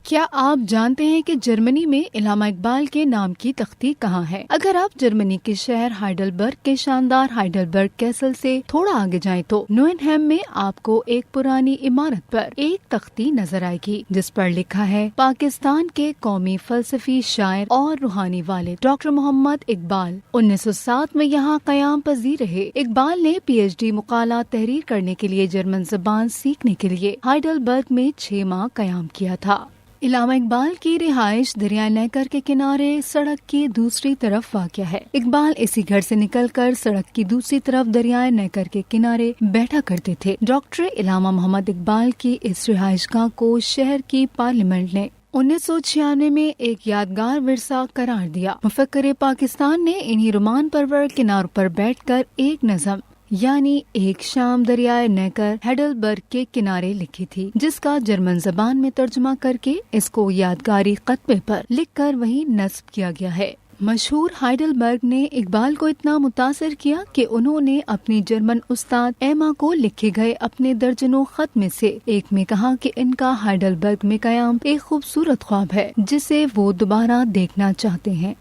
کیا آپ جانتے ہیں کہ جرمنی میں علامہ اقبال کے نام کی تختی کہاں ہے؟ اگر آپ جرمنی کے شہر ہائیڈلبرگ کے شاندار ہائیڈلبرگ کیسل سے تھوڑا آگے جائیں تو نوئنہیم میں آپ کو ایک پرانی عمارت پر ایک تختی نظر آئے گی جس پر لکھا ہے پاکستان کے قومی فلسفی شاعر اور روحانی والد ڈاکٹر محمد اقبال 1907 میں یہاں قیام پذیر رہے۔ اقبال نے پی ایچ ڈی مقالہ تحریر کرنے کے لیے جرمن زبان سیکھنے کے لیے ہائیڈلبرگ میں 6 ماہ قیام کیا تھا۔ علامہ اقبال کی رہائش دریائے نیکر کے کنارے سڑک کی دوسری طرف واقع ہے۔ اقبال اسی گھر سے نکل کر سڑک کی دوسری طرف دریائے نیکر کے کنارے بیٹھا کرتے تھے۔ ڈاکٹر علامہ محمد اقبال کی اس رہائش گاہ کو شہر کی پارلیمنٹ نے 1996 میں ایک یادگار ورثہ قرار دیا۔ مفکر پاکستان نے انہی رومان پرور کناروں پر بیٹھ کر ایک نظم یعنی ایک شام دریائے نیکر ہائیڈلبرگ کے کنارے لکھی تھی، جس کا جرمن زبان میں ترجمہ کر کے اس کو یادگاری خطبے پر لکھ کر وہی نصب کیا گیا ہے۔ مشہور ہائیڈلبرگ نے اقبال کو اتنا متاثر کیا کہ انہوں نے اپنی جرمن استاد ایما کو لکھے گئے اپنے درجنوں خط میں سے ایک میں کہا کہ ان کا ہائیڈلبرگ میں قیام ایک خوبصورت خواب ہے جسے وہ دوبارہ دیکھنا چاہتے ہیں۔